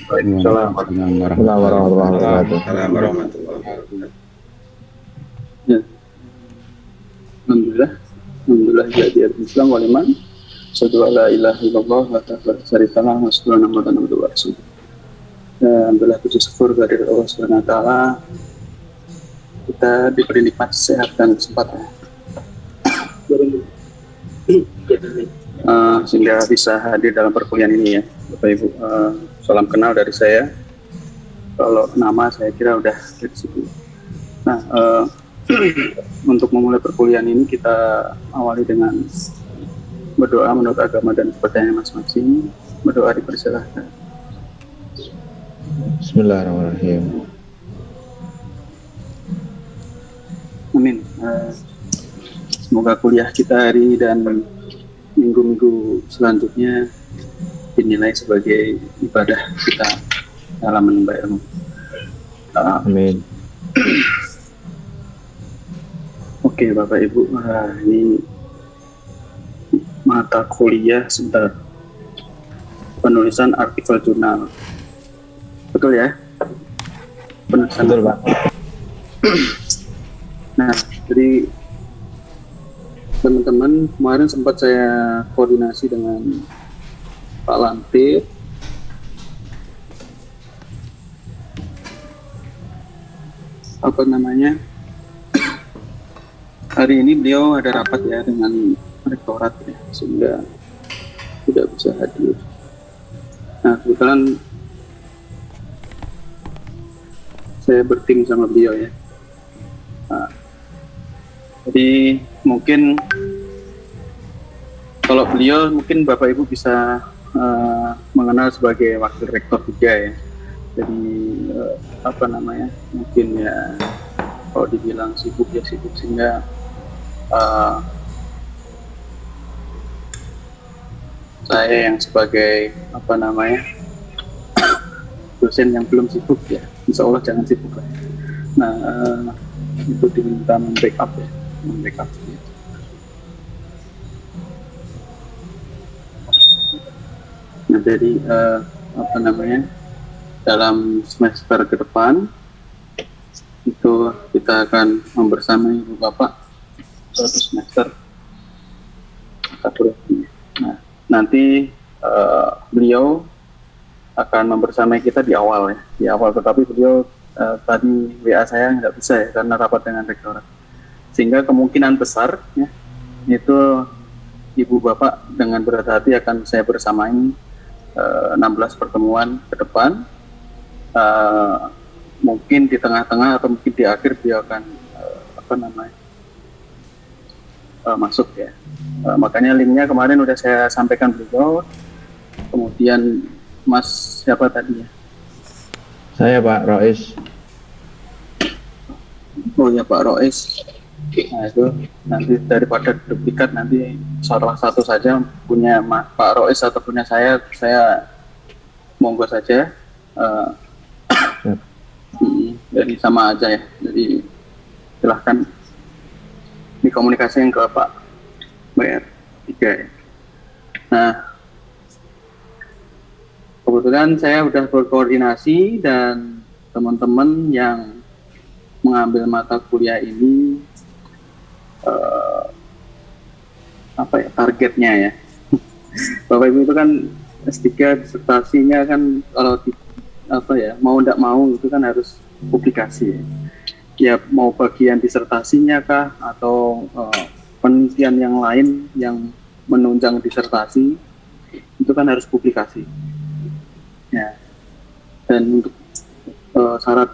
Waalaikumsalam warahmatullahi wabarakatuh. Ya. Alhamdulillah jadi Islam wal iman. Asyhadu an la ilaha illallah wa la syarika lahu wa asyhadu anna Muhammadan abduhu wa rasuluh. Alhamdulillah puji syukur kehadirat Allah Subhanahu wa taala. Kita diberi nikmat sehat dan kesempatan. Sehingga bisa hadir dalam perkuliahan ini ya, Bapak Ibu. Salam kenal dari saya. Kalau nama saya kira udah dari situ. Nah, untuk memulai perkuliahan ini kita awali dengan berdoa menurut agama dan kepercayaan masing-masing. Berdoa dipersilahkan. Bismillahirrahmanirrahim. Amin. Semoga kuliah kita hari dan minggu-minggu selanjutnya dinilai sebagai ibadah kita dalam menimba ilmu. Amin. Oke, Bapak Ibu, ini mata kuliah sebentar. Penulisan artikel jurnal. Betul ya? Penulisan. Betul, Pak. Nah, jadi teman-teman kemarin sempat saya koordinasi dengan Pak Lantir. Apa namanya? Hari ini beliau ada rapat ya dengan rektorat ya, sehingga tidak bisa hadir. Nah, kebetulan saya bertim sama beliau ya. Nah, jadi mungkin kalau beliau mungkin Bapak Ibu bisa mengenal sebagai wakil rektor juga ya. Jadi apa namanya? Mungkin ya kalau dibilang sibuk ya sibuk, sehingga saya yang sebagai apa namanya dosen yang belum sibuk ya, insya Allah jangan sibuk lah. Nah, itu diminta membackup ya, membackup. Nah, jadi apa namanya dalam semester ke depan itu kita akan membersamai Ibu Bapak satu semester. Nah, nanti beliau akan membersamai kita di awal ya, di awal. Tetapi beliau tadi WA saya nggak bisa ya karena rapat dengan rektorat. Sehingga kemungkinan besar ya itu Ibu Bapak dengan berat hati akan saya bersamai 16 pertemuan ke depan. Mungkin di tengah-tengah atau mungkin di akhir beliau akan apa namanya masuk ya. Makanya linknya kemarin udah saya sampaikan beliau. Kemudian Mas siapa tadi ya? Saya Pak Rois. Oh ya Pak Rois. Nah itu nanti daripada duplikat nanti salah satu saja punya Pak Rois atau punya saya monggo saja. Jadi sama aja ya. Jadi silahkan dikomunikasikan ke Pak BR3 ya. Nah, kebetulan saya sudah berkoordinasi dan teman-teman yang mengambil mata kuliah ini apa ya targetnya ya. Bapak Ibu itu kan S3 disertasinya kan kalau apa ya mau tidak mau itu kan harus publikasi ya. Ya mau bagian disertasinya kah atau penelitian yang lain yang menunjang disertasi itu kan harus publikasi ya. Dan untuk syarat,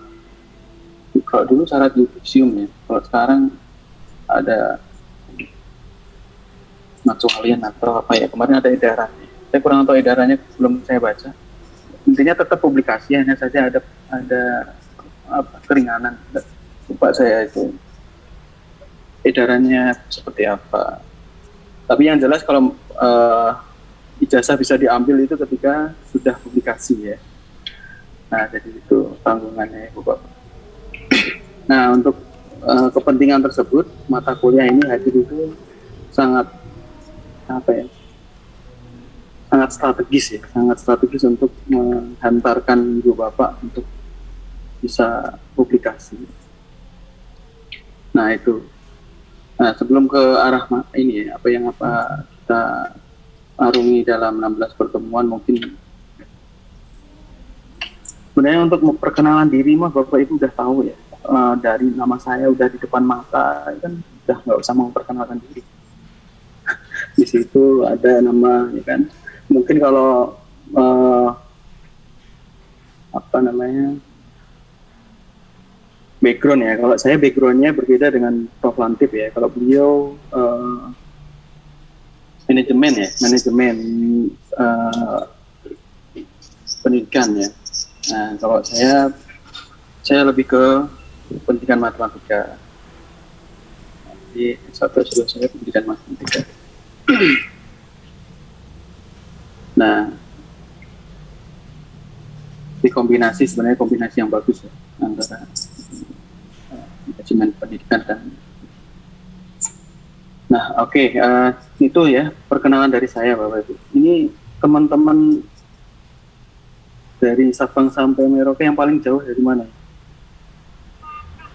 kalau dulu syarat yudisium ya, kalau sekarang ada natsualian atau apa ya, kemarin ada edarannya, saya kurang tahu edarannya, belum saya baca. Intinya tetap publikasi, hanya saja ada apa, keringanan. Lupa saya itu edarannya seperti apa. Tapi yang jelas kalau ijazah bisa diambil itu ketika sudah publikasi ya. Nah, jadi itu tanggungannya Ibu Bapak. Nah, untuk kepentingan tersebut, mata kuliah ini hadir itu sangat apa ya? sangat strategis untuk menghantarkan ibu bapak untuk bisa publikasi. Nah itu. Nah sebelum ke arah ini apa kita arungi dalam 16 pertemuan, mungkin sebenarnya untuk perkenalan diri mah bapak ibu udah tahu ya. Dari nama saya udah di depan mata, kan udah nggak usah memperkenalkan diri. Di situ ada nama, ya kan. Mungkin kalau background ya. Kalau saya backgroundnya berbeda dengan Prof. Lantip ya. Kalau beliau manajemen pendidikan ya. Nah kalau saya lebih ke pendidikan matematika. Jadi S1 saya pendidikan matematika. Nah, sebenarnya kombinasi yang bagus ya, antara manajemen pendidikan dan. Nah, oke, itu ya perkenalan dari saya Bapak Ibu. Ini teman-teman dari Sabang sampai Merauke yang paling jauh dari mana?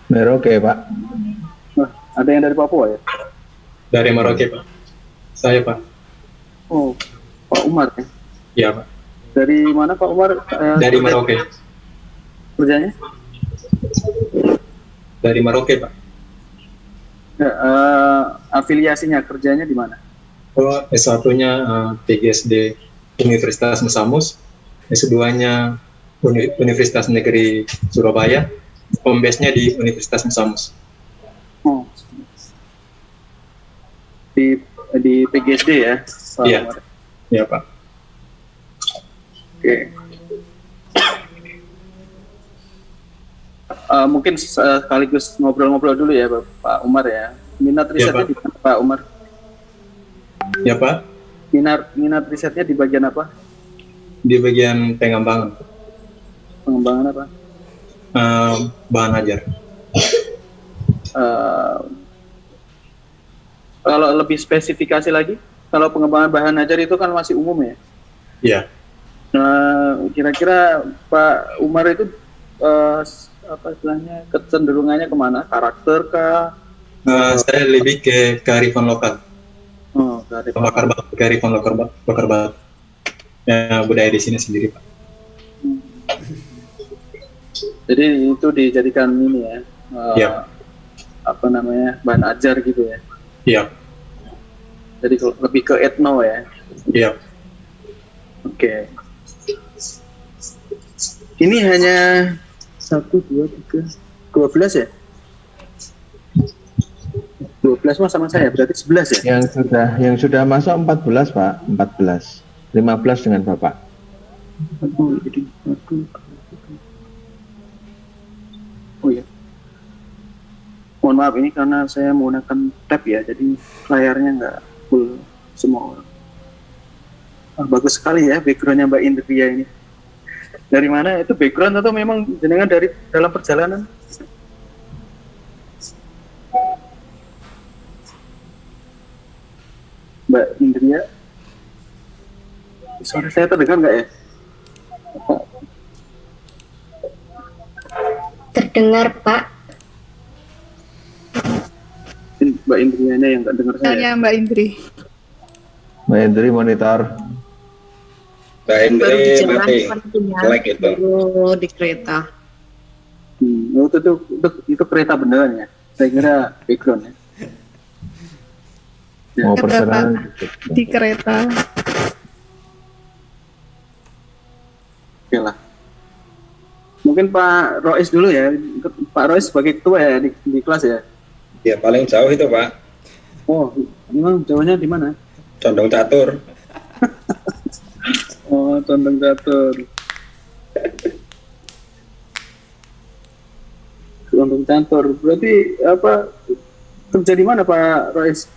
Merauke, Pak. Nah, ada yang dari Papua ya? Dari Merauke, Pak. Saya, Pak. Oh, Pak Umar ya? Iya, Pak. Dari mana Pak Umar? Dari Merauke. Kerjanya? Dari Merauke, Pak. Ya, afiliasinya kerjanya di mana? Oh, S1-nya PGSD Universitas Musamus, S2-nya Universitas Negeri Surabaya, home base-nya di Universitas Musamus. Oh, di PGSD ya, Pak Iya. Umar? Iya, Pak. Oke. Mungkin sekaligus ngobrol-ngobrol dulu ya Pak Umar ya. Minat risetnya di mana Pak Umar? Ya, Pak. Minat risetnya di bagian apa? Di bagian pengembangan. Pengembangan apa? Bahan ajar. Kalau lebih spesifikasi lagi, kalau pengembangan bahan ajar itu kan masih umum ya. Iya. Kira-kira Pak Umar itu apa istilahnya, kecenderungannya kemana? Karakter kah? Saya lebih ke kearifan lokal. Oh, Kearifan lokal. Ya, budaya di sini sendiri, Pak. Jadi itu dijadikan ini ya, Iya. bahan ajar gitu ya. Iya. Jadi lebih ke etno ya. Iya. Oke. Ini hanya 1, 2, 3, 12 ya? 12 mas sama saya, berarti 11 ya? Yang sudah masuk 14, Pak. 14. 15 dengan Bapak. Jadi 1, 2, 3. Oh iya. Mohon maaf ini karena saya menggunakan tab ya, jadi layarnya nggak full semua orang. Bagus sekali ya backgroundnya Mbak Indria ini. Dari mana itu background atau memang jenengan dari dalam perjalanan? Mbak Indria, suara saya terdengar nggak ya? Terdengar, Pak. Mbak Indrianya yang nggak dengar saya. Saya Mbak Indri. Mbak Indri monitor. Mbak Baru Indri di jalan, mati, sepertinya. like itu. Baru di kereta. Itu kereta beneran ya? Saya kira background ya. Mau Kereta, perkenalan. Di kereta. Oke lah. Mungkin Pak Rois dulu ya. Pak Rois sebagai ketua ya di kelas ya. Ya paling jauh itu Pak, Oh, memang jauhnya di mana? condong catur. Oh, condong catur. Condong catur. Berarti apa? Kerja di mana Pak Rois?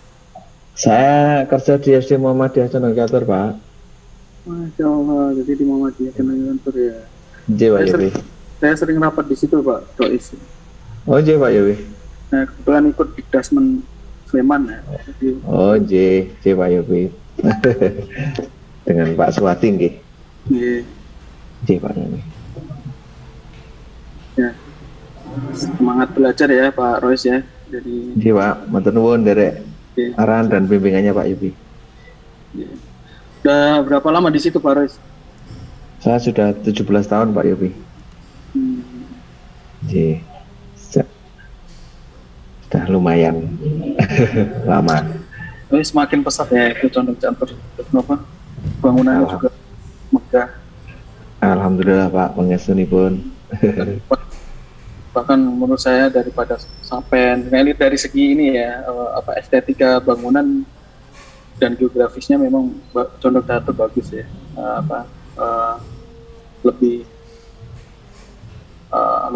Saya kerja di SD Muhammadiyah Condong Catur, Pak. Masya Allah, jadi di Muhammadiyah Condong Catur ya. J, Pak Yowi. Saya sering rapat di situ Pak Rois. Oh, J, Pak Yowi. Nah, kebetulan ikut di Dasmen Sleman ya. Jadi, Oh, J, Pak Yowi. dengan Pak Suwati nggih. Nggih. Nggih Pak Nani. Ya. Semangat belajar ya Pak Royce ya. Jadi Nggih Pak, matur nuwun derek nggih. arahan dan bimbingannya Pak Yubi. Nggih. Udah berapa lama di situ Pak Royce? Saya sudah 17 tahun Pak Yubi. Nggih. Sudah lumayan lama. Ini semakin pesat ya itu Condong Catur. Kenapa? Bangunannya juga megah. Alhamdulillah Pak, pangestunipun. Bahkan menurut saya daripada Sapen, ini dari segi ini ya estetika bangunan dan geografisnya memang Condong Catur bagus ya. Lebih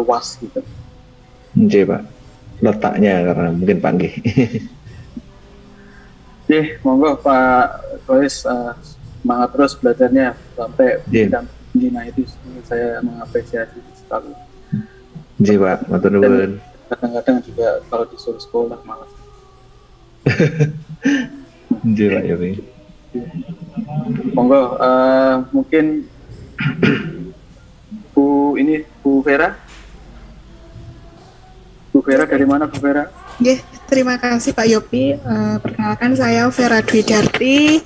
luas gitu. Nggih Pak. Letaknya karena mungkin panggih. Monggo Pak Royce semangat terus belajarnya sampai dan nah itu saya mengapresiasi sekali. Nggih Pak, matur nuwun. Kadang-kadang juga kalau disuruh sekolah malas. Nggih Pak Yubi. Monggo mungkin Bu Vera. Bu Vera dari mana Bu Vera? Nggih, terima kasih Pak Yopi. Perkenalkan saya Vera Dwi Darti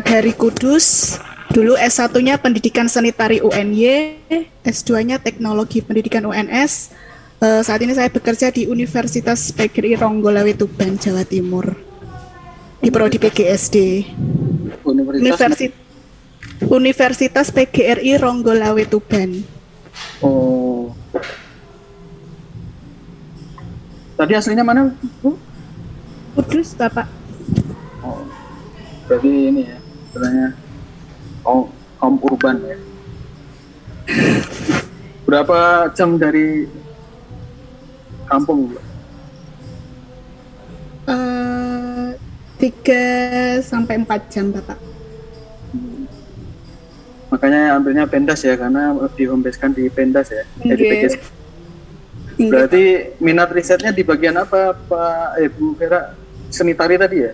dari Kudus. Dulu S1-nya Pendidikan Sanitari UNY, S2-nya Teknologi Pendidikan UNS. Saat ini saya bekerja di Universitas PGRI Ronggolawe Tuban, Jawa Timur. Di Prodi PGSD. Universitas PGRI Ronggolawe Tuban. Oh. Tadi aslinya mana, Bu? Kudus, Bapak. Oh. Berarti ini ya, sebenarnya kaum urban ya. Berapa jam dari kampung, Bu? 3-4 jam, Bapak. Makanya ambilnya Pendas ya, karena di home base kan di Pendas ya. Jadi PGS. Enggak. Berarti minat risetnya di bagian apa, Pak Bu Vera? Seni tari tadi ya?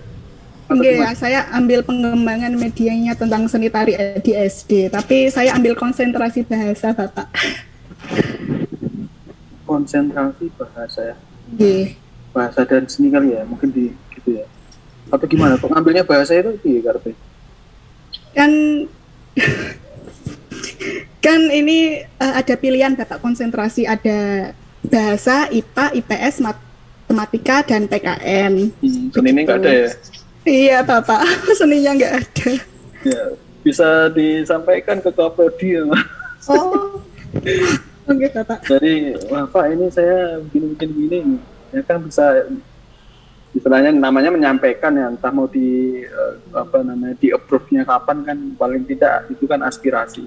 Enggak, saya ambil pengembangan medianya tentang seni tari di SD, tapi saya ambil konsentrasi bahasa, Bapak. Konsentrasi bahasa ya? Nggih. Bahasa dan seni kali ya, mungkin di gitu ya. Atau gimana? Kok ngambilnya bahasa itu karpe? Kan ini ada pilihan Bapak konsentrasi, ada bahasa, IPA, IPS, matematika, dan PKN. Seni ini nggak ada ya? Iya Bapak, seninya nggak ada. Ya, bisa disampaikan ke Kapolri ya, Mas. Oh, oke Bapak. Jadi, wah Pak ini saya begini, ya kan bisa, istilahnya namanya menyampaikan ya, entah mau di di approve-nya kapan kan, paling tidak itu kan aspirasi.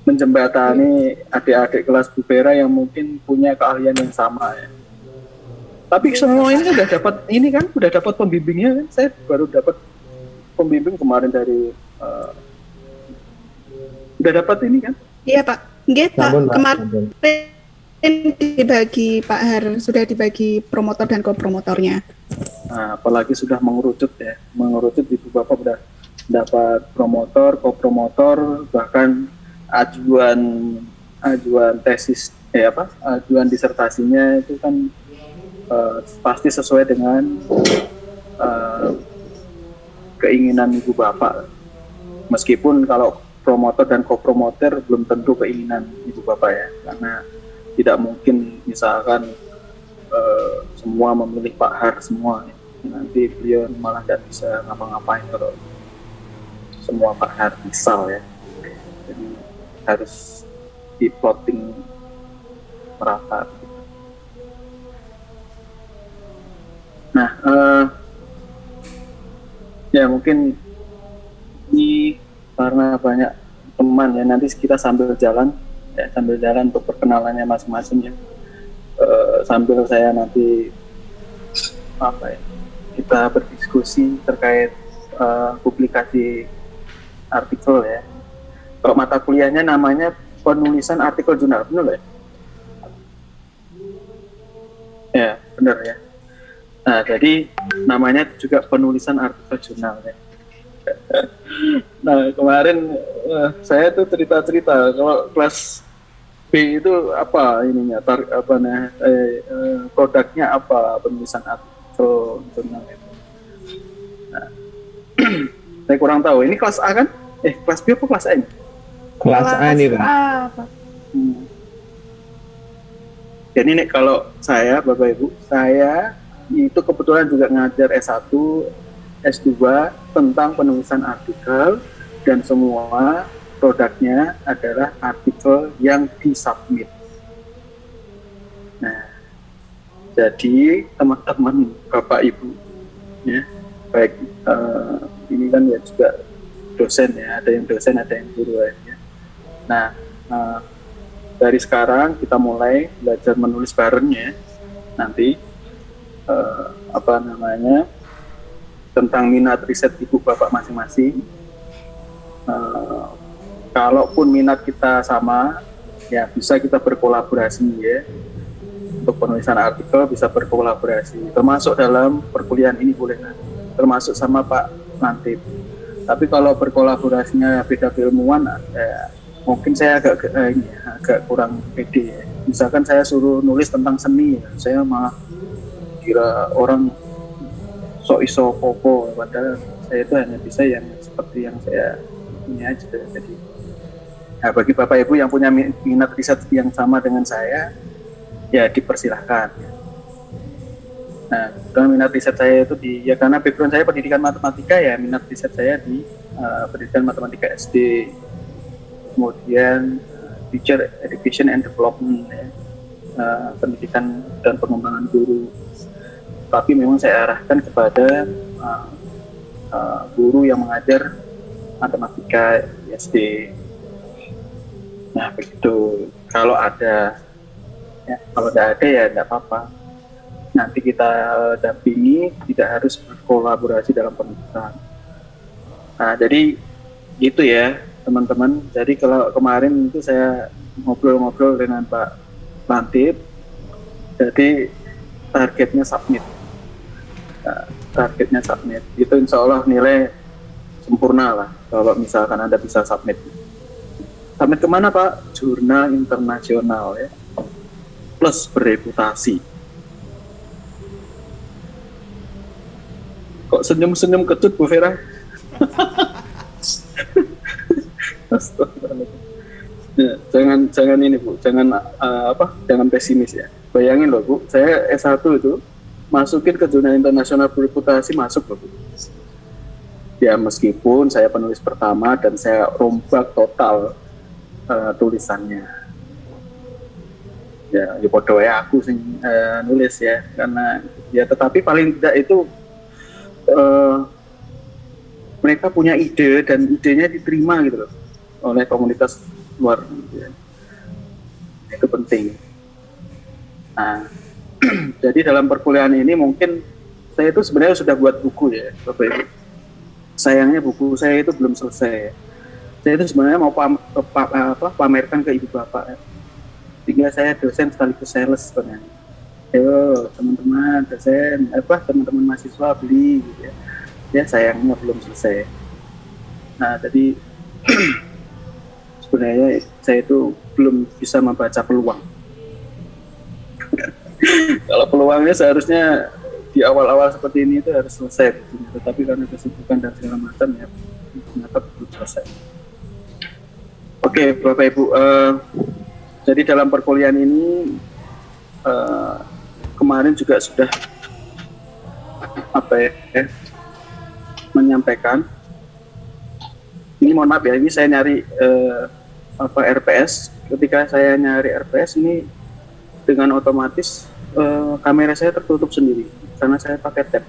Menjembatani adik-adik kelas Bu Vera yang mungkin punya keahlian yang sama ya. Tapi semua ini udah dapat pembimbingnya kan. Saya baru dapat pembimbing kemarin dari udah dapat ini kan? Iya Pak. Nggih Pak, Sampun, Pak. kemarin dibagi Pak Har, sudah dibagi promotor dan kopromotornya. Nah, apalagi sudah mengerucut Ibu Bapak udah dapat promotor, kopromotor, bahkan ajuan tesis ajuan disertasinya itu kan pasti sesuai dengan keinginan Ibu Bapak. Meskipun kalau promotor dan kopromotor belum tentu keinginan Ibu Bapak ya, karena tidak mungkin misalkan semua memilih Pak Har semua ya. Nanti beliau malah tidak bisa ngapa-ngapain kalau semua Pak Har misal ya. Jadi harus di plotting merata. Nah, ya mungkin ini karena banyak teman ya, nanti kita sambil jalan untuk perkenalannya masing-masing ya. Sambil saya nanti kita berdiskusi terkait publikasi artikel ya. Kalau mata kuliahnya namanya penulisan artikel jurnal, benar ya? Ya, benar ya. Nah, jadi namanya juga penulisan artikel jurnal ya. Nah kemarin saya tuh cerita-cerita kalau kelas B itu apa ininya, produknya apa, penulisan artikel, jurnal itu. Nah, saya kurang tahu. Ini kelas A kan? Kelas B apa kelas A ini? Kelas A ini, Pak. Pak. Jadi nih kalau saya, Bapak Ibu, saya itu kebetulan juga ngajar S1, S2 tentang penulisan artikel dan semua produknya adalah artikel yang disubmit. Nah, jadi teman-teman Bapak Ibu, ya, baik ini kan ya juga dosen ya, ada yang dosen, ada yang guru ya. Nah, dari sekarang kita mulai belajar menulis bareng ya. Nanti tentang minat riset ibu bapak masing-masing. Kalaupun minat kita sama, ya bisa kita berkolaborasi ya. Untuk penulisan artikel bisa berkolaborasi, termasuk dalam perkuliahan ini boleh, termasuk sama Pak Lantip. Tapi kalau berkolaborasinya beda keilmuan, mungkin saya agak kurang pede ya. Misalkan saya suruh nulis tentang seni, ya, saya malah kira orang sok iso popo, padahal saya itu hanya bisa yang seperti yang saya ini aja. Jadi, nah, bagi Bapak Ibu yang punya minat riset yang sama dengan saya, ya dipersilahkan. Nah, dengan minat riset saya itu karena background saya pendidikan matematika ya, minat riset saya di pendidikan matematika SD, kemudian teacher education and development ya, pendidikan dan pengembangan guru. Tapi memang saya arahkan kepada guru yang mengajar matematika SD. Nah begitu. Kalau ada, ya, kalau tidak ada ya tidak apa-apa. Nanti kita dampingi, tidak harus berkolaborasi dalam penelitian. Nah jadi gitu ya teman-teman. Jadi kalau kemarin itu saya ngobrol-ngobrol dengan Pak Lantip, jadi targetnya submit. Nah, targetnya submit itu insya Allah nilai sempurna lah kalau misalkan Anda bisa submit. Submit kemana Pak? Jurnal internasional ya, plus bereputasi. Kok senyum-senyum kecut Bu Vera? Ya, jangan ini Bu, jangan jangan pesimis ya. Bayangin loh Bu, saya S1 itu masukin ke jurnal internasional bereputasi, masuk loh Bu. Ya meskipun saya penulis pertama dan saya rombak total tulisannya. Ya podo ya aku sing nulis ya, karena ya tetapi paling tidak itu mereka punya ide dan idenya diterima gitu loh oleh komunitas luar gitu ya. Itu penting. Nah, jadi dalam perkuliahan ini mungkin saya itu sebenarnya sudah buat buku ya Bapak Ibu. Sayangnya buku saya itu belum selesai. Saya itu sebenarnya mau pamerkan ke ibu bapak ya. Sehingga saya dosen sekaligus sales sebenarnya. Ayo teman-teman dosen, teman-teman mahasiswa beli gitu ya. Ya sayangnya belum selesai. Nah jadi sebenarnya saya itu belum bisa membaca peluang. Kalau peluangnya seharusnya di awal-awal seperti ini itu harus selesai, tetapi karena kesibukan dan segala macam ya ternyata belum selesai. Oke Bapak Ibu, jadi dalam perkuliahan ini kemarin juga sudah menyampaikan. Ini mohon maaf ya, ini saya nyari RPS. Ketika saya nyari RPS ini dengan otomatis kamera saya tertutup sendiri karena saya pakai tab.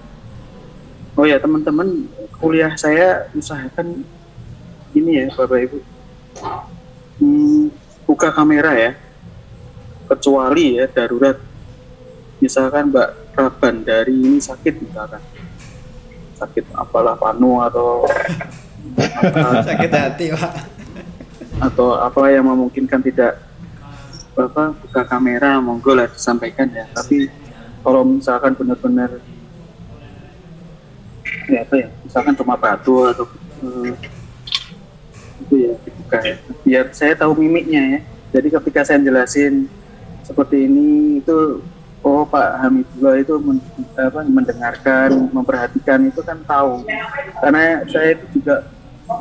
Oh ya teman-teman, kuliah saya usahakan ini ya Bapak Ibu, buka kamera ya, kecuali ya darurat. Misalkan Mbak Raban dari ini sakit misalkan, sakit apalah panu atau sakit hati Pak, atau apa yang memungkinkan tidak buka kamera, monggo lah disampaikan ya. Tapi kalau misalkan benar-benar misalkan cuma batu atau itu ya dibuka ya, biar saya tahu mimiknya ya. Jadi ketika saya jelasin seperti ini itu, oh Pak Hamidullah itu mendengarkan, memperhatikan, itu kan tahu. Karena saya itu juga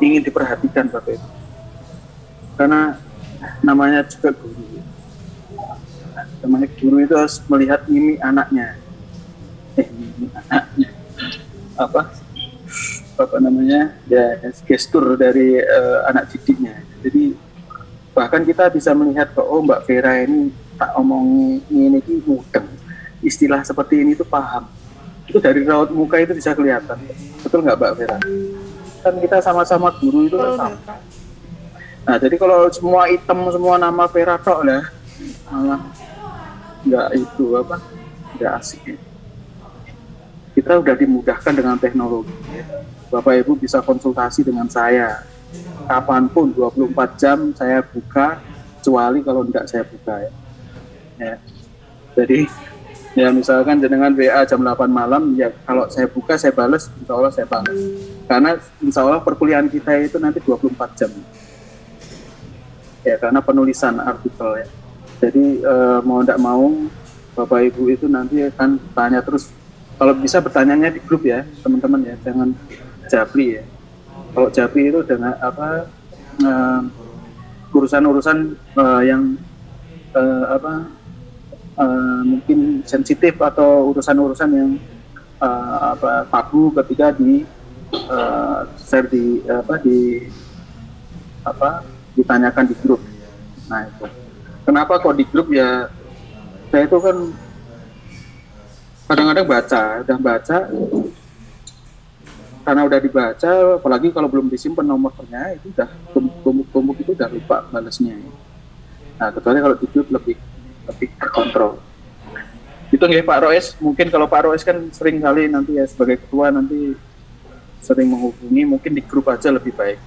ingin diperhatikan Bapak Ibu. Karena namanya juga guru. Namanya guru itu harus melihat mimik anaknya. Mimik anaknya. Apa namanya? Ya, gestur dari anak didiknya. Jadi bahkan kita bisa melihat kok, oh Mbak Vera ini tak omong ini mudeng, istilah seperti ini tuh paham, itu dari raut muka itu bisa kelihatan. Betul nggak Mbak Vera? Kan kita sama-sama guru itu kan sama. Nah jadi kalau semua item, semua nama Vera tok lah, malah nggak asik ya. Kita udah dimudahkan dengan teknologi ya. Bapak Ibu bisa konsultasi dengan saya kapanpun, 24 jam saya buka, kecuali kalau tidak saya buka ya. Jadi ya misalkan jenengan WA jam 8 malam, ya kalau saya buka saya balas, insya Allah saya balas. Karena insya Allah perkuliahan kita itu nanti 24 jam ya, karena penulisan artikel ya. Jadi mau tidak mau Bapak Ibu itu nanti akan tanya terus. Kalau bisa bertanyanya di grup ya teman-teman ya, jangan japri ya. Kalau japri itu dengan urusan-urusan yang mungkin sensitif atau urusan-urusan yang tabu ketika share ditanyakan di grup. Nah itu kenapa kok di grup ya, saya itu kan kadang-kadang udah baca, karena udah dibaca, apalagi kalau belum disimpan nomornya, itu udah tumbuk itu udah lupa balasnya. Nah, kecuali kalau di grup lebih terkontrol. Itu nggih Pak Roes, mungkin kalau Pak Roes kan sering kali nanti ya sebagai ketua nanti sering menghubungi, mungkin di grup aja lebih baik.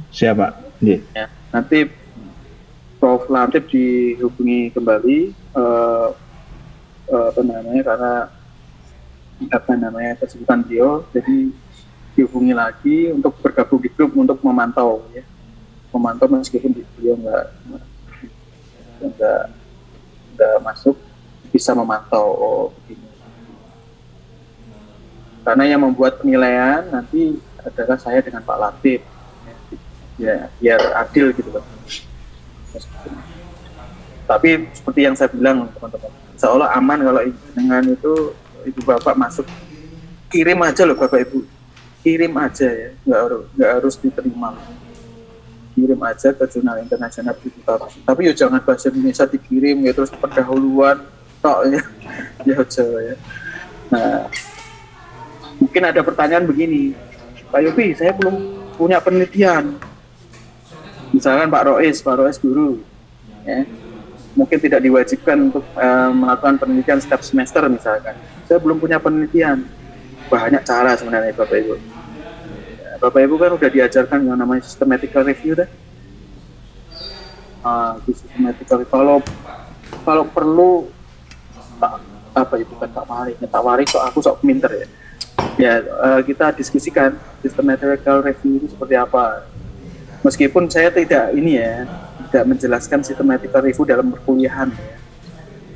Siapa? Ya, nanti Prof Latif dihubungi kembali karena kesebutan beliau, jadi dihubungi lagi untuk bergabung di grup untuk memantau ya, meskipun beliau nggak masuk, bisa memantau begini. Karena yang membuat penilaian nanti adalah saya dengan Pak Latif ya, biar adil gitu loh. Tapi seperti yang saya bilang teman-teman, insya Allah aman kalau dengan itu Ibu Bapak masuk, kirim aja loh Bapak Ibu, kirim aja ya, nggak harus diterima, kirim aja ke jurnal internasional publikasi. Tapi ya jangan bahasa Indonesia dikirim ya terus pendahuluan tok ya, ya. Nah mungkin ada pertanyaan begini, Pak Yopi, saya belum punya penelitian, misalkan Pak Roes guru ya, mungkin tidak diwajibkan untuk melakukan penelitian setiap semester misalkan. Saya belum punya penelitian. Banyak cara sebenarnya Bapak Ibu. Ya, Bapak Ibu kan udah diajarkan yang namanya systematical review dah. Systematical review. Kalau perlu tak wari kok aku sok pinter ya. Ya kita diskusikan systematical review itu seperti apa. Meskipun saya tidak menjelaskan systematical review dalam perkuliahan ya.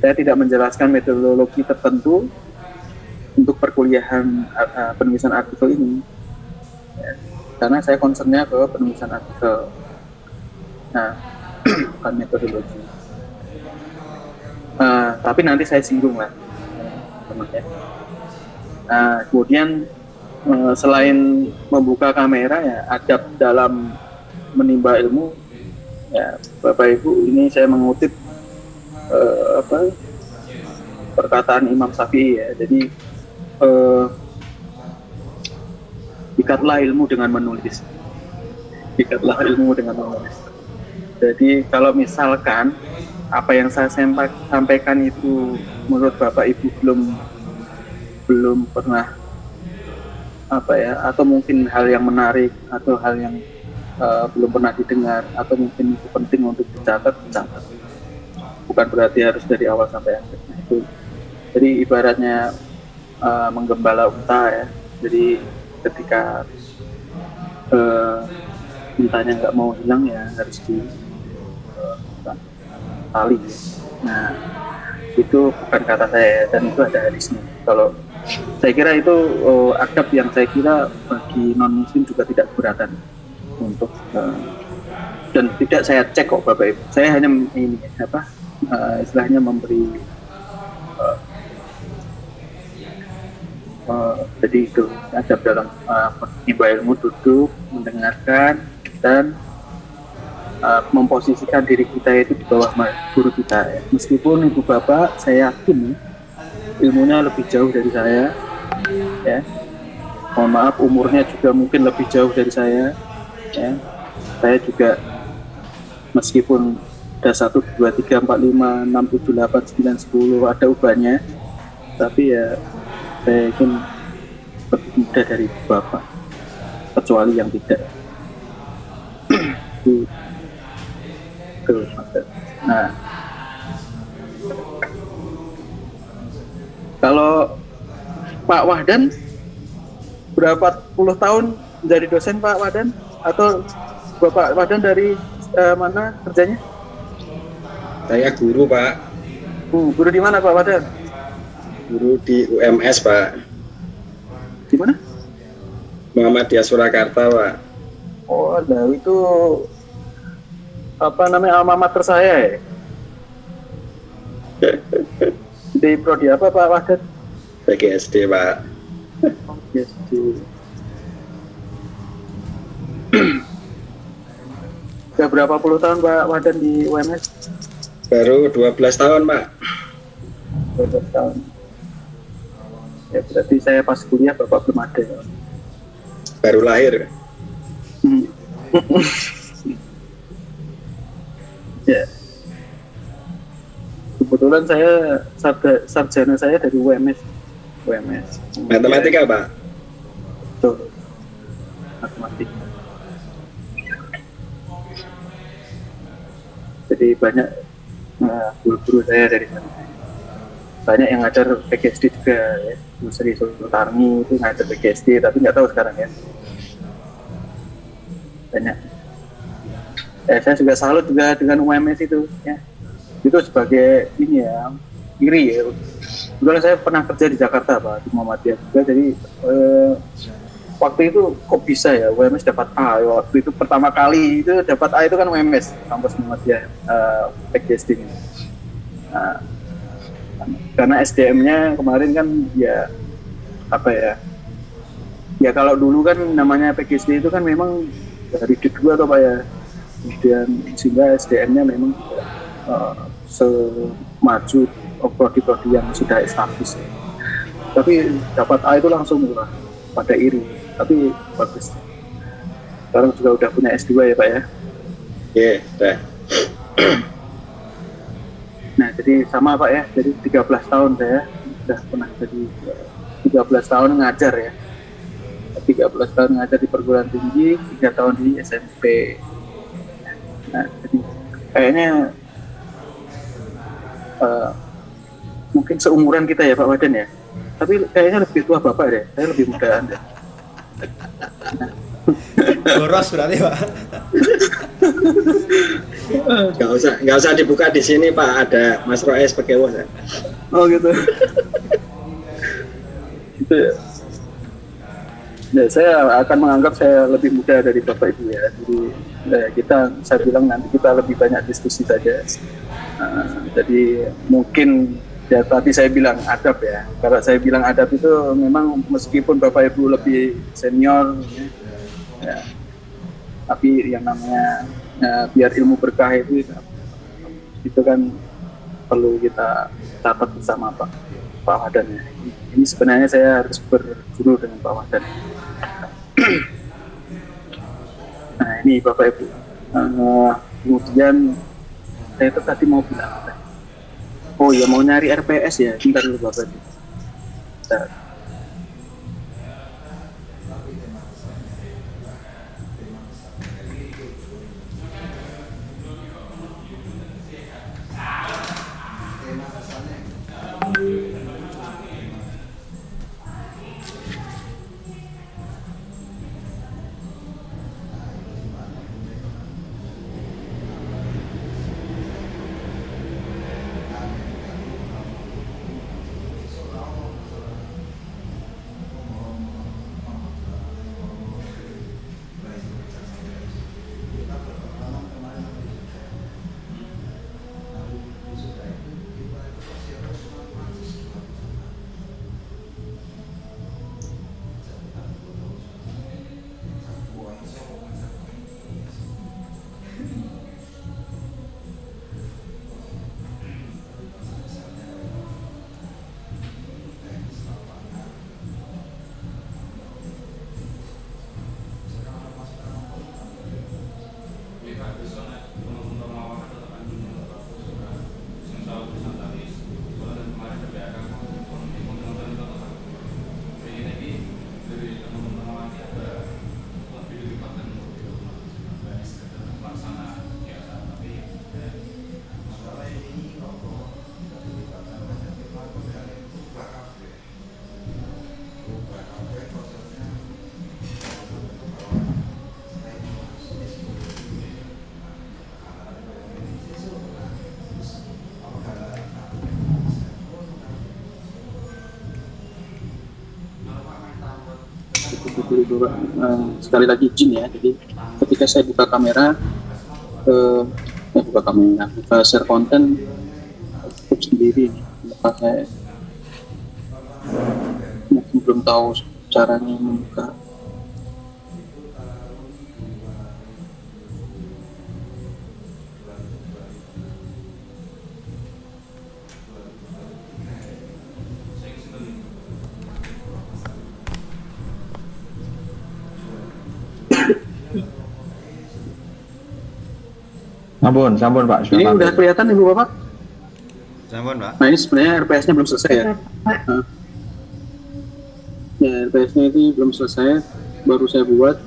Saya tidak menjelaskan metodologi tertentu untuk perkuliahan penulisan artikel ini ya. Karena saya concernnya ke penulisan artikel, nah bukan metodologi. Tapi nanti saya singgung lah teman ya. Kemudian selain membuka kamera ya, adab dalam menimba ilmu ya Bapak Ibu, ini saya mengutip perkataan Imam Syafi'i ya. Jadi ikatlah ilmu dengan menulis. Jadi kalau misalkan apa yang saya sampaikan itu menurut Bapak Ibu belum pernah atau mungkin hal yang menarik atau hal yang belum pernah didengar atau mungkin itu penting untuk dicatat. Bukan berarti harus dari awal sampai akhir. Nah, itu jadi ibaratnya menggembala unta ya. Jadi ketika cintanya nggak mau hilang ya harus di tali ya. Nah itu bukan kata saya dan itu ada hadisnya. Kalau saya kira itu adab yang saya kira bagi non muslim juga tidak keberatan untuk dan tidak saya cek kok Bapak Ibu. Saya hanya ini istilahnya memberi jadi itu adab dalam menimba ilmu, duduk mendengarkan dan memposisikan diri kita itu di bawah guru kita ya. Meskipun ibu bapak saya yakin ilmunya lebih jauh dari saya ya, mohon maaf umurnya juga mungkin lebih jauh dari saya ya. Saya juga meskipun ada 1, 2, 3, 4, 5, 6, 7, 8, 9, 10 ada ubahnya, tapi ya saya yakin lebih muda dari ibu bapak kecuali yang tidak. Nah, kalau Pak Wahdan berapa puluh tahun menjadi dosen Pak Wahdan, atau Bapak Wahdan dari mana kerjanya? Saya guru Pak, Guru di mana Pak Wahdan? guru di UMS Pak, Di mana? Muhammadiyah Surakarta Pak. Oh, nah itu apa namanya alma mater saya ya? Di prodi apa Pak Wahdan? PGSD Pak. Yes, Sudah berapa puluh tahun Pak Wahdan di UMS? Baru 12 tahun Pak. 12 tahun. Ya berarti saya pas kuliah Bapak belum ada. Baru lahir. Ya. Kebetulan saya sarjana saya dari UMS. Matematika Pak. Betul. Matematika. Jadi banyak guru-guru saya dari sana. Banyak yang ngajar PGSD juga ya. Bu Sri Sultarni itu ngajar PGSD, tapi nggak tahu sekarang ya. Banyak. Saya juga salut juga dengan UMS itu ya. Itu sebagai ini ya, iri ya. Kebetulan saya pernah kerja di Jakarta Pak, di Muhammadiyah juga, jadi waktu itu kok bisa ya UMS dapat A ya, waktu itu pertama kali itu dapat A itu kan UMS, kampus Muhammadiyah PGSD ini. Nah, karena SDM-nya kemarin kan ya apa ya kalau dulu kan namanya PGSD itu kan memang dari D2 atau Pak ya, kemudian sehingga SDM-nya memang semaju prodi-prodi yang sudah established. Tapi dapat A itu langsung murah, pada iri, tapi bagus. Sekarang juga udah punya S2 ya Pak ya? Iya, udah. Nah jadi sama Pak ya, jadi 13 tahun saya sudah pernah jadi 13 tahun ngajar ya. 13 tahun ngajar di perguruan tinggi, 3 tahun di SMP. Nah jadi kayaknya mungkin seumuran kita ya Pak Wahdan ya, tapi kayaknya lebih tua Bapak deh, saya lebih muda Anda. Boros berarti Pak. Nggak usah dibuka di sini Pak, ada Mas Roes Pekewo. Oh gitu. Gitu ya. Ya saya akan menganggap saya lebih muda dari Bapak Ibu ya. Jadi saya bilang nanti kita lebih banyak diskusi saja. Jadi mungkin ya tadi saya bilang adab ya. Kalau saya bilang adab itu memang meskipun Bapak Ibu lebih senior ya, tapi yang namanya biar ilmu berkah itu kan perlu kita catat bersama Pak Wahdan ya. Ini sebenarnya saya harus berguru dengan Pak Wahdan. Nah ini Bapak Ibu, kemudian saya itu tadi mau bilang apa? Oh ya mau nyari RPS ya, bentar dulu Bapak Ibu. Bentar. sorry Bapak, sekali lagi izin ya. Jadi ketika saya buka kamera, buka share konten, tutup sendiri nih. Maka saya mungkin belum tahu caranya membuka. Sampun Pak. Ini udah kelihatan Ibu Bapak? Sampun, Pak. Nah ini sebenarnya RPS-nya belum selesai ya. Ya RPS-nya itu belum selesai, baru saya buat.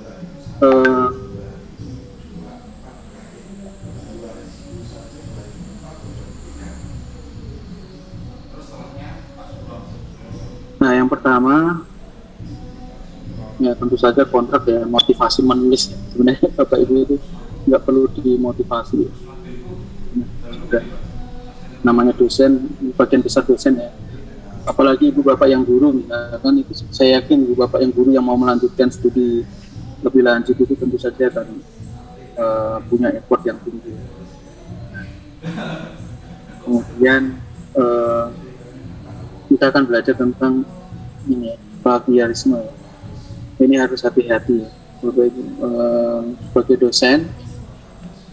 Nah yang pertama, ya tentu saja kontrak ya, motivasi menulis. Sebenarnya Bapak Ibu itu nggak perlu dimotivasi. Sudah namanya dosen, bagian besar dosen ya. Apalagi ibu bapak yang guru, kan itu saya yakin ibu bapak yang guru yang mau melanjutkan studi lebih lanjut itu tentu saja akan punya effort yang tinggi. Kemudian kita akan belajar tentang ini plagiarisme. Ini harus hati-hati ya. Sebagai dosen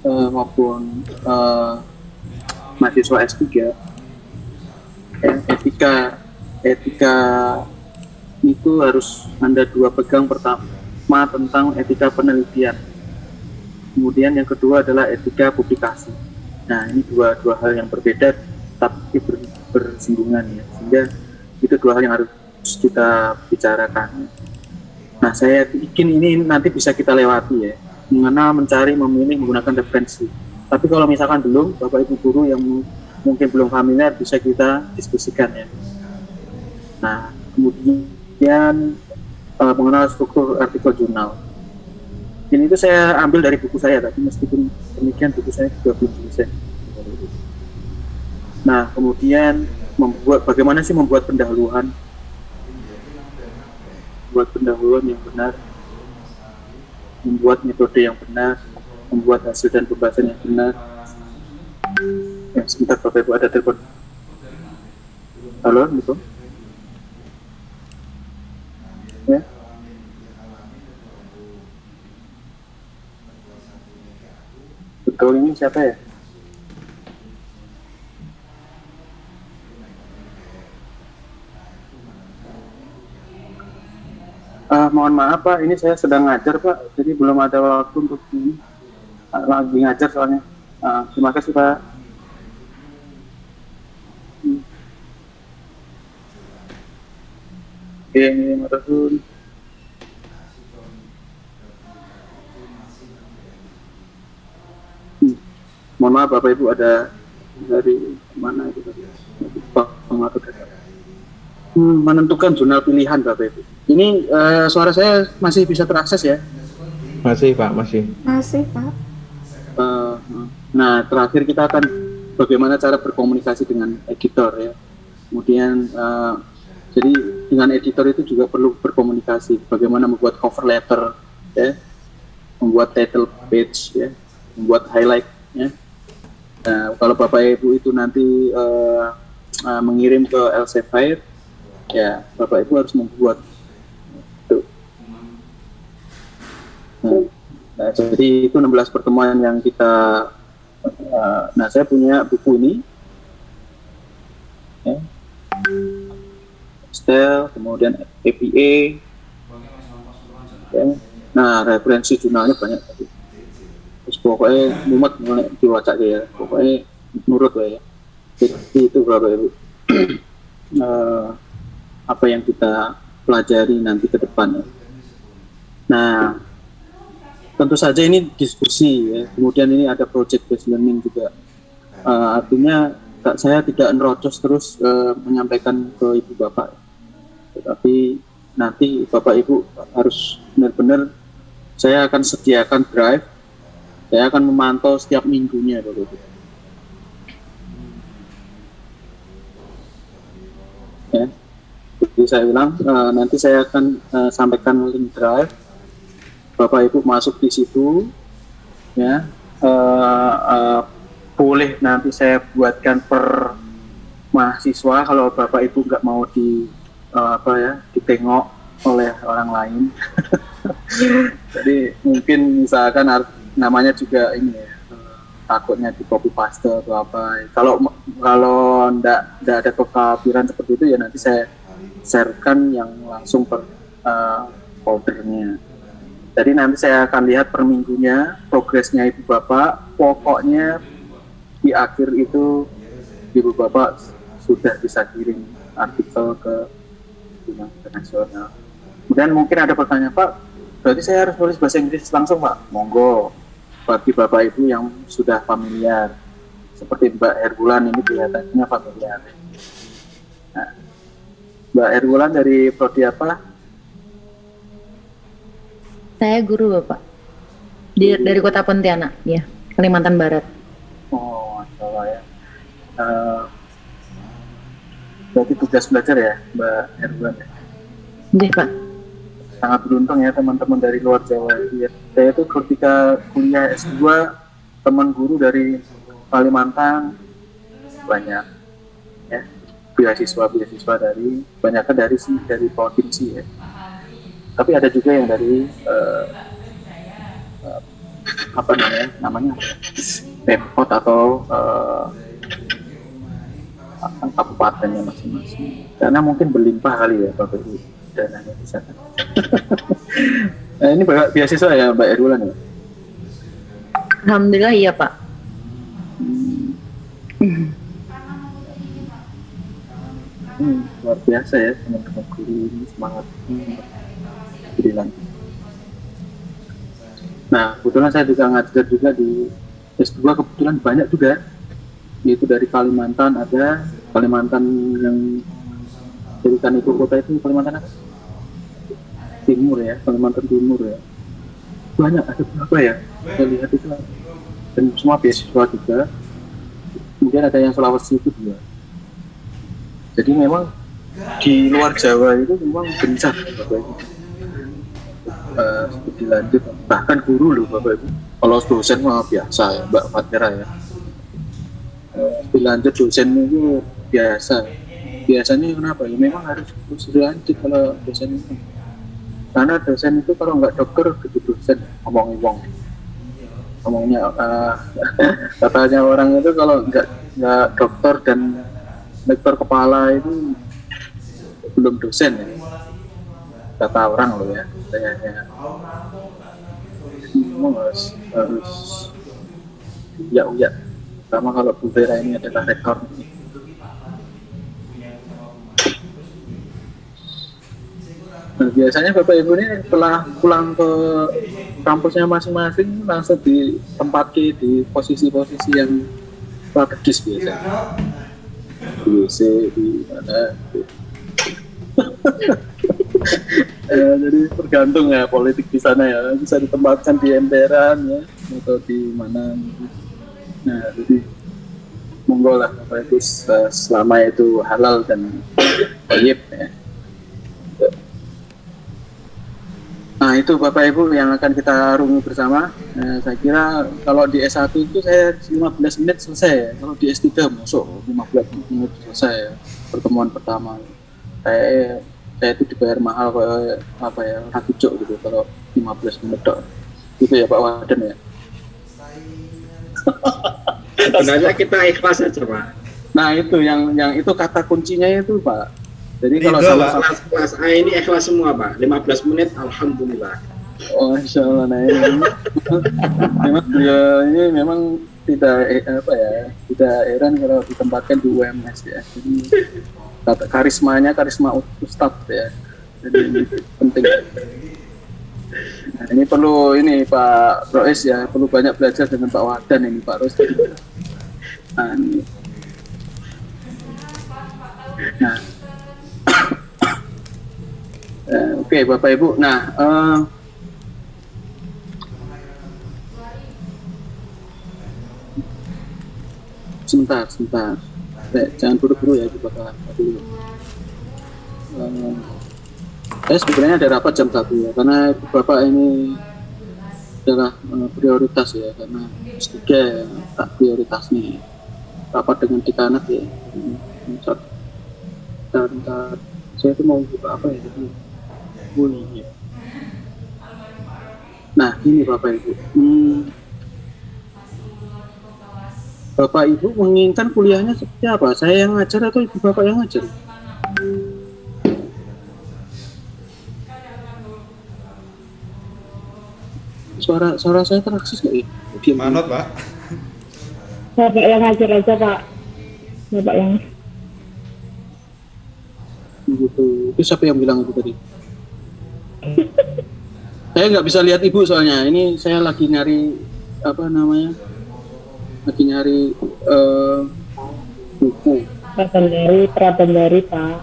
maupun mahasiswa S3 ya, etika itu harus Anda dua pegang. Pertama tentang etika penelitian, kemudian yang kedua adalah etika publikasi. Nah ini dua hal yang berbeda tapi bersinggungan ya, sehingga itu dua hal yang harus kita bicarakan. Nah saya yakin ini nanti bisa kita lewati ya, mengenal, mencari, memilih, menggunakan referensi. Tapi kalau misalkan belum, Bapak Ibu guru yang mungkin belum familiar, bisa kita diskusikan ya. Nah, kemudian mengenal struktur artikel jurnal. Ini itu saya ambil dari buku saya, tapi meskipun demikian buku saya juga belum selesai. Nah, kemudian bagaimana sih membuat pendahuluan? Membuat pendahuluan yang benar, membuat metode yang benar, membuat hasil dan pembahasan yang benar. Ya, sebentar Bapak Ibu, ada telepon. Halo, Assalamualaikum. Ya. Betul, ini siapa ya? Mohon maaf Pak, ini saya sedang ngajar Pak, jadi belum ada waktu untuk ini. Lagi ngajar soalnya. Terima kasih Pak. Ini Marathon. Mohon maaf Bapak Ibu, ada dari mana itu Pak? Menentukan jurnal pilihan Bapak Ibu. Ini suara saya masih bisa terakses ya? Masih Pak, masih. Masih Pak. Nah terakhir kita akan bagaimana cara berkomunikasi dengan editor ya. Kemudian jadi dengan editor itu juga perlu berkomunikasi. Bagaimana membuat cover letter ya, membuat title page ya, membuat highlight ya. Nah, kalau Bapak Ibu itu nanti mengirim ke Elsevier, ya Bapak Ibu harus membuat itu. Nah, jadi itu 16 pertemuan yang kita nah saya punya buku ini ya. Style, kemudian APA ya. Nah referensi jurnalnya banyak tadi. Terus pokoknya mumet diwaca ya, pokoknya nurut ya. Jadi itu Bapak Ibu apa yang kita pelajari nanti ke depan ya. Nah tentu saja ini diskusi ya, kemudian ini ada project based learning juga. Artinya saya tidak nerocos terus menyampaikan ke Ibu Bapak, tetapi nanti Bapak Ibu harus benar-benar, saya akan sediakan drive, saya akan memantau setiap minggunya Bapak Ibu. Ya. Jadi saya bilang nanti saya akan sampaikan link drive, Bapak Ibu masuk di situ, ya. Boleh nanti saya buatkan per mahasiswa kalau Bapak Ibu nggak mau ditengok oleh orang lain. Jadi mungkin misalkan namanya juga ini ya, takutnya di copy paste atau apa. Kalau ndak ada kekhawatiran seperti itu ya nanti saya sharekan yang langsung per foldernya. Jadi nanti saya akan lihat per minggunya progresnya Ibu Bapak. Pokoknya di akhir itu Ibu Bapak sudah bisa kirim artikel ke dunia internasional. Kemudian mungkin ada pertanyaan, Pak, berarti saya harus nulis bahasa Inggris langsung, Pak? Monggo, bagi Bapak Ibu yang sudah familiar, seperti Mbak Herbulan ini kelihatannya familiar. Nah, Mbak Herbulan dari prodi apa? Saya guru Bapak. Dari Kota Pontianak, ya, Kalimantan Barat. Oh, Masya Allah ya. Berarti tugas belajar ya, Mbak Herbulan ya? Oke, Pak. Sangat beruntung ya teman-teman dari luar Jawa. Ya. Saya itu ketika kuliah S2, teman guru dari Kalimantan banyak ya, beasiswa dari banyaknya dari provinsi ya. Tapi ada juga yang dari namanya Pemkot atau kabupatennya masing-masing. Karena mungkin berlimpah kali ya Bapak Ibu dananya di sana. Nah, ini beasiswa ya Mbak Erdulan ya? Alhamdulillah iya Pak. Luar biasa ya teman-teman guru ini semangat bilang. Nah kebetulan saya juga ngajar juga di S2 kebetulan banyak juga, yaitu dari Kalimantan ada Kalimantan yang jadikan ibu kota itu Kalimantan apa? Timur ya, Kalimantan Timur ya. Banyak, ada berapa ya? Saya lihat itu dan semua beasiswa juga. Kemudian ada yang Sulawesi itu juga. Jadi memang di luar Jawa itu memang gencar Bapak Ibu. Studi lanjut, bahkan guru loh Bapak Ibu. Kalau dosen mah biasa ya Mbak Fatira ya. Studi lanjut dosen itu biasa. Biasanya kenapa? Ya memang harus studi lanjut kalau dosen itu. Karena dosen itu kalau nggak dokter itu dosen ngomong-ngomong. Ngomongnya katanya orang itu kalau nggak dokter dan lektor kepala itu belum dosen ya. Kata orang loh ya, kayaknya harus ya sama kalau Bu Vera ini adalah rektor. Nah, biasanya Bapak Ibu ini setelah pulang ke kampusnya masing-masing langsung ditempati di posisi-posisi yang strategis biasanya. Di WC, di mana jadi tergantung ya politik di sana ya, bisa ditempatkan di emperan ya atau di mana gitu. Nah jadi monggo lah Bapak Ibu selama itu halal dan thayyib ya. Nah itu Bapak Ibu yang akan kita rungi bersama. Nah, saya kira kalau di S1 itu saya 15 menit selesai ya. Kalau di S3 masuk 15 menit selesai ya, pertemuan pertama. Saya itu dibayar mahal kayak apa ya, rakucuk gitu kalau 15 menit dok. Gitu ya Pak Waden ya. Sebenarnya kita ikhlas aja Pak. Nah itu yang itu kata kuncinya itu Pak. Jadi kalau kelas A ini ikhlas semua Pak. 15 menit alhamdulillah. Oh Insya Allah. Nah ini memang beliau ini memang tidak tidak heran kalau ditempatkan di UMS ya. Jadi karisma Ustadz ya. Jadi ini penting. Nah, ini perlu Pak Rois ya, perlu banyak belajar dengan Pak Wadan ini Pak Rois. Nah, ini. Nah. Oke, Bapak Ibu. Nah, sebentar. Jangan buru-buru ya, Bapak. saya sebenarnya ada rapat jam 1 ya, karena Bapak ini adalah prioritas ya, karena S3 ya, tak prioritas nih. Rapat dengan dekanat ya. Dan saya itu mau buka apa ya? Bunyi. Nah, ini Bapak Ibu. Bapak Ibu menginginkan kuliahnya seperti apa? Saya yang ngajar atau Ibu Bapak yang ngajar? Suara saya terakses nggak ya? Diam. Manut, Pak. Bapak yang ngajar aja, Pak. Bapak yang Gitu. Itu siapa yang bilang itu tadi? Saya nggak bisa lihat Ibu soalnya. Ini saya lagi nyari apa namanya? Lagi nyari buku. Prabandari, Pak.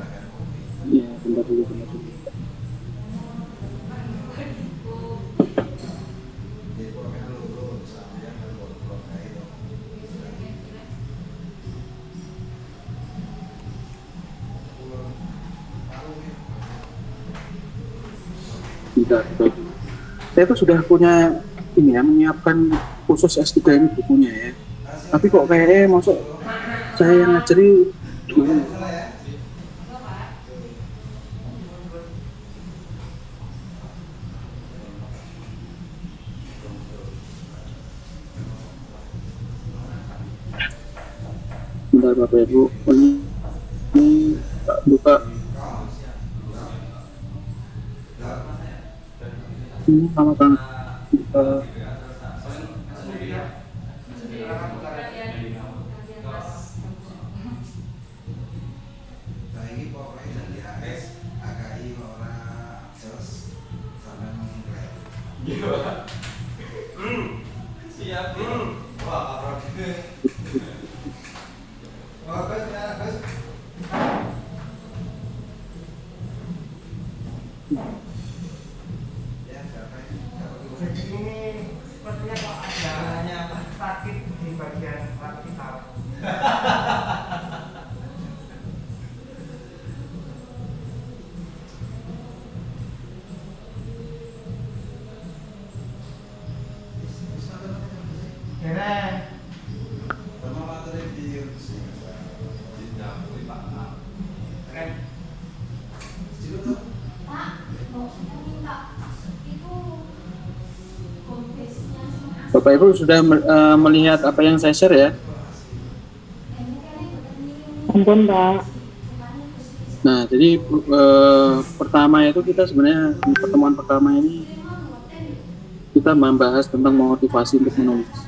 Ya, bentar dulu. Bentar. Saya tuh sudah punya ini ya, menyiapkan khusus S3 ini bukunya ya. Tapi kok kayaknya masuk saya yang ngajari gimana? Bentar Bapak Ibu, ini buka ini sama kan Bapak Ibu sudah melihat apa yang saya share ya? Ampun, Pak. Nah, jadi pertama itu kita sebenarnya di pertemuan pertama ini kita membahas tentang motivasi untuk menulis.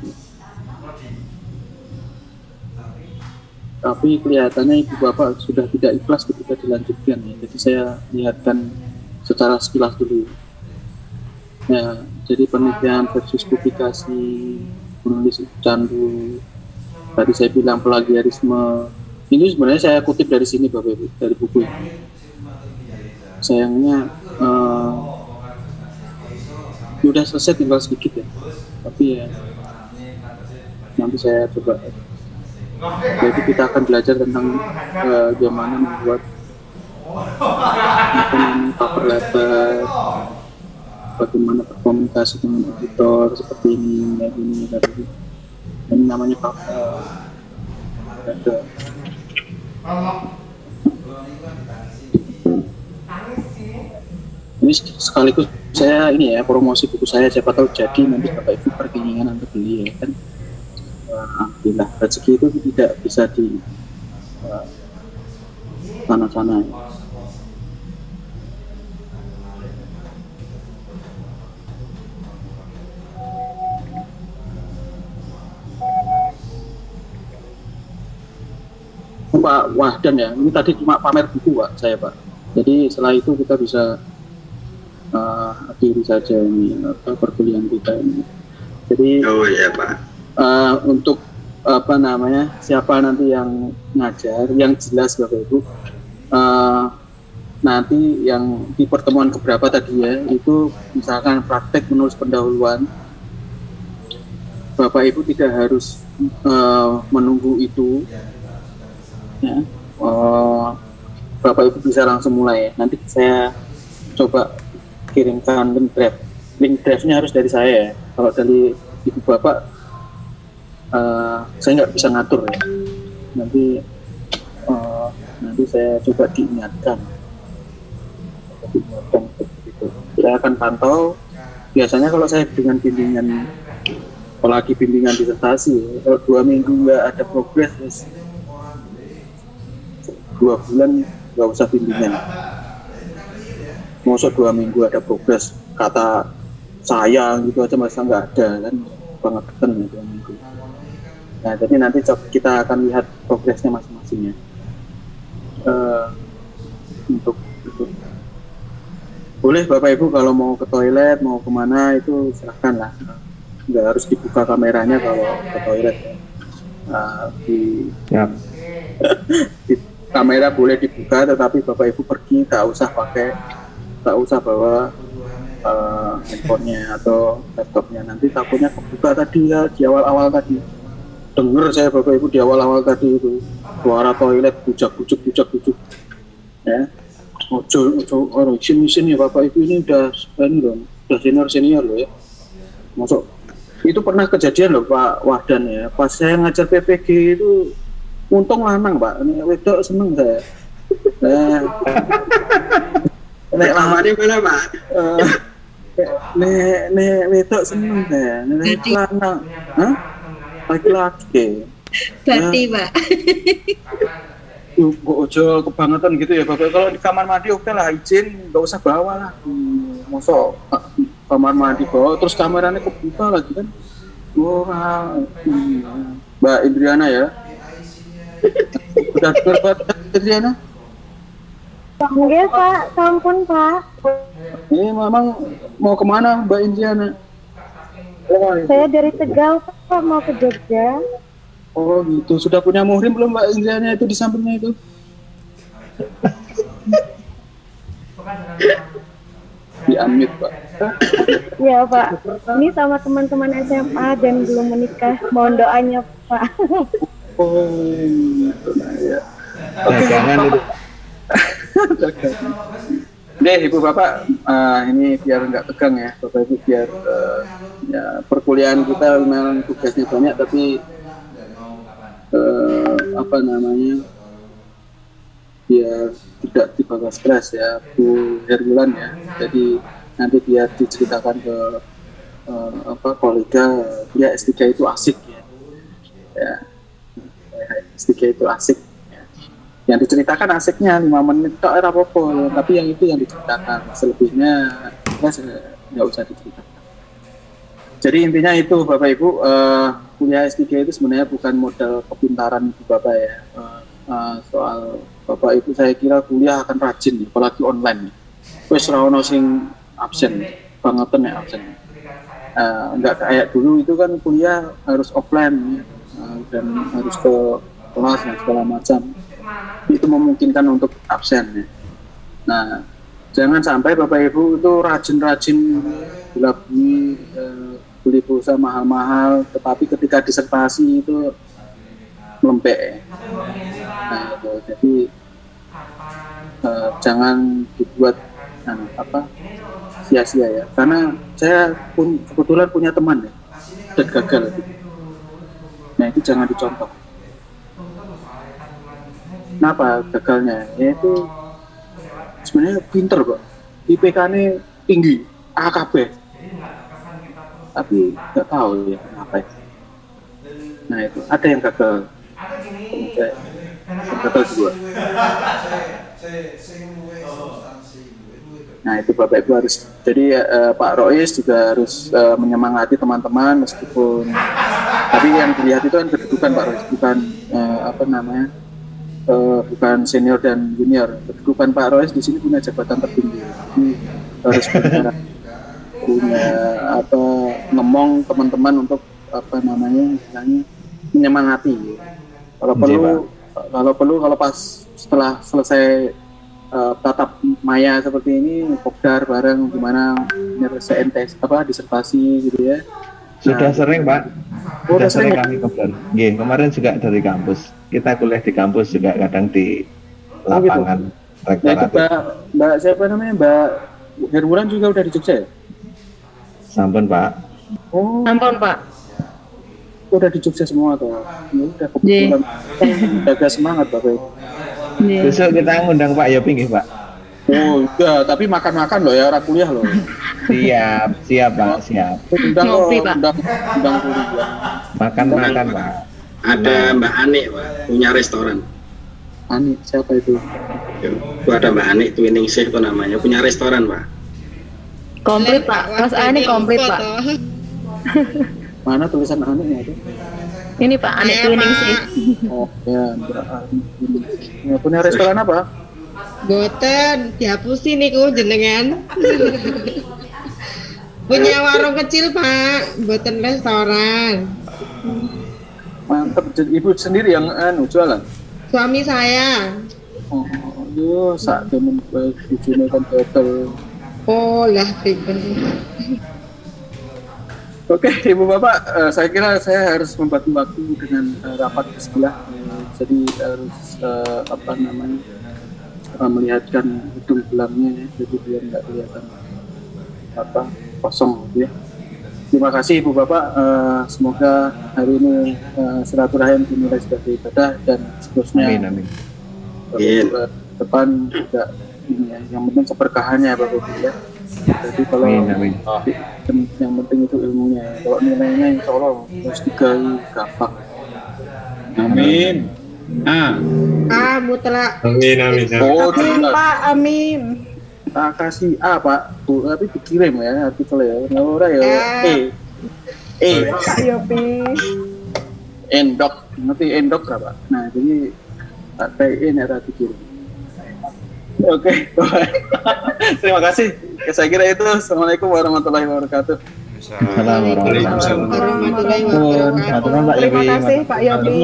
Tapi kelihatannya Ibu Bapak sudah tidak ikhlas ketika dilanjutkan ya. Jadi saya lihatkan secara sekilas dulu. Ya, jadi penelitian versus publikasi, menulis candu. Tadi saya bilang plagiarisme. Ini sebenarnya saya kutip dari sini Bapak Ibu, dari buku ini. Sayangnya udah selesai, tinggal sedikit ya. Tapi ya nanti saya coba. Jadi kita akan belajar tentang bagaimana membuat cover letter, bagaimana berkomunikasi dengan editor seperti ini, ini namanya cover. Ini sekaligus saya ini ya, promosi buku saya, siapa tahu jadi nanti Bapak Ibu berkeinginan untuk beli ya kan. Alhamdulillah rezeki itu tidak bisa di sana-sana ya. Pak Wahdan ya, ini tadi cuma pamer buku Pak, saya Pak. Jadi setelah itu kita bisa akhiri saja ini perkuliahan kita ini. Jadi Oh ya Pak. Untuk apa namanya, siapa nanti yang ngajar, yang jelas Bapak Ibu, nanti yang di pertemuan keberapa tadi ya, itu misalkan praktek menulis pendahuluan, Bapak Ibu tidak harus menunggu itu ya. Bapak Ibu bisa langsung mulai ya. Nanti saya coba kirimkan link drive-nya harus dari saya ya. Kalau dari Ibu Bapak saya nggak bisa ngatur ya. Nanti saya coba diingatkan itu. Saya akan pantau. Biasanya kalau saya dengan bimbingan, apalagi bimbingan disertasi, kalau 2 minggu nggak ada progres, 2 bulan nggak usah bimbingan. Masuk 2 minggu ada progres, kata saya gitu aja masa nggak ada kan, banget ya 2 minggu. Nah jadi nanti kita akan lihat progresnya masing-masingnya. Untuk itu boleh Bapak Ibu kalau mau ke toilet, mau kemana itu silahkan lah, nggak harus dibuka kameranya kalau ke toilet ya. Di kamera boleh dibuka, tetapi Bapak Ibu pergi tak usah bawa handphonenya atau laptopnya, nanti takutnya kebuka tadi ya di awal-awal tadi. Dengar saya Bapak Ibu di awal-awal tadi itu suara toilet bujak-bujuk ya. Ojo orang sini Bapak Ibu ini udah senior loh ya. Masuk itu pernah kejadian loh Pak Wahdan ya. Pas saya ngajar PPG itu untung lanang Pak. Ini wedok seneng saya. Nek lamane mana Pak? Nek wedok seneng saya. Nek lanang. Hah? Laki-laki. Berarti Pak. Ojo kebangetan gitu ya Bapak. Kalau di kamar mandi oke lah, izin, nggak usah bawa lah. Mosok kamar mandi bawa terus kameranya kebuka lagi kan. Wah, Mbak Indriana ya. Udah dengar Mbak Indriana? Enggak Pak, sampun Pak. Ini memang mau kemana Mbak Indriana? Saya dari Tegal Pak, mau ke Jogja. Oh gitu, sudah punya muhrim belum Mbak Indriana itu di sampingnya itu? Di-unmute Pak. Ya Pak, ini sama teman-teman SMA dan belum menikah, mohon doanya Pak. Oh, ya. Oke, jangan itu. Deh Ibu Bapak, ini biar nggak tegang ya Bapak Ibu, biar ya perkuliahan kita memang tugasnya banyak, tapi biar tidak dibawa stres ya Bu Herwilan ya. Jadi nanti biar diceritakan ke kolega, dia S3 itu asik ya. S3 itu asik ya. Yang diceritakan asiknya 5 menit tok era apa-apa, tapi yang itu yang diceritakan, selebihnya nggak usah diceritakan. Jadi intinya itu Bapak Ibu, kuliah S3 itu sebenarnya bukan modal kepintaran Ibu Bapak ya. Soal Bapak Ibu saya kira kuliah akan rajin, apalagi online. Wes ra ono sing absen, bangetan ya absen. Enggak kayak dulu itu kan kuliah harus offline ya, dan harus ke kelas dan segala macam. Itu memungkinkan untuk absen ya. Nah, jangan sampai Bapak Ibu itu rajin-rajin beli pulsa mahal-mahal, tetapi ketika disertasi itu lembek ya. Nah, itu. Jadi jangan dibuat sia-sia ya. Karena saya pun kebetulan punya teman ya, dan gagal. Nah itu jangan dicontoh. Kenapa gagalnya? Ya itu sebenarnya pinter kok, IPK-nya tinggi, AKB. Tapi nggak tahu ya kenapa ya. Nah itu ada yang gagal, gagal juga. Nah itu Bapak Ibu harus, jadi Pak Rois juga harus menyemangati teman-teman meskipun, tapi yang dilihat itu kan kedudukan Pak Rois, bukan bukan senior dan junior. Kedudukan Pak Rois di sini punya jabatan tertinggi, jadi harus punya ngemong teman-teman untuk menyemangati. Kalau pas setelah selesai tatap maya seperti ini, kopdar bareng gimana nyelesain disertasi gitu ya. Sudah sering Pak, sudah sering ya? kami kopdar. Kemarin juga dari kampus, kita kuliah di kampus juga kadang di lapangan. Nah itu rektorat. Mbak siapa namanya, Mbak Herburan juga udah di Jogja ya? Sampun Pak. Oh, Ampun Pak. udah di Jogja semua tuh. Ya udah Iya. kebetulan. Jaga semangat Bapak. Iya. Besok kita ngundang Pak Yopi nggih Pak. Oh iya, tapi makan-makan loh ya, orang kuliah loh. Siap Pak, siap. Undang Ngopi, loh, Pak. undang kuliah. Makan Pak. Ada Mbak Ani, Pak, punya restoran. Ani, siapa itu? Itu ada Mbak Ani, Twinning Chef itu namanya, punya restoran, Pak. Komplit Pak. Mas Ani komplit Pak. Mana tulisan Ani itu? Ini Pak, Ani Twinning sih. Oh ya, Mbak Ani. Ya, punya restoran apa? Boten, dihapusi niku jenengan. Punya warung kecil Pak, boten restoran. Mantap, ibu sendiri yang jualan? Suami saya. Oh, yo, sak temen bujune kan total. Oh lah, pripun. Oke, Ibu Bapak, saya kira saya harus membagi waktu dengan rapat sebelah. Jadi harus melihatkan hidung belangnya, ya. Jadi biar nggak kelihatan kosong, gitu ya. Terima kasih Ibu Bapak. Semoga hari ini silaturahim dinilai sebagai ibadah dan seterusnya. Amin. Depan juga ini ya, yang penting keberkahannya ya Bapak Ibu ya. Jadi kalau Amin. yang penting itu ilmunya. Kalau nilainya insya Allah harus gampang. Amin. Mutlak. Amin. Oh, Amin jelas. Pak, amin. Tak kasih A Pak, tuh tapi dikirim ya artikel ya. Ora ya. Pak Yopi. Endok, ngerti endok nggak Pak? Nah jadi tak PN ya dikirim. Oke, terima kasih. Ya, saya kira itu. Assalamualaikum warahmatullahi wabarakatuh. Assalamualaikum warahmatullahi wabarakatuh. Warahmatullahi wabarakatuh. Pak Terima Yopi. kasih Pak Yopi.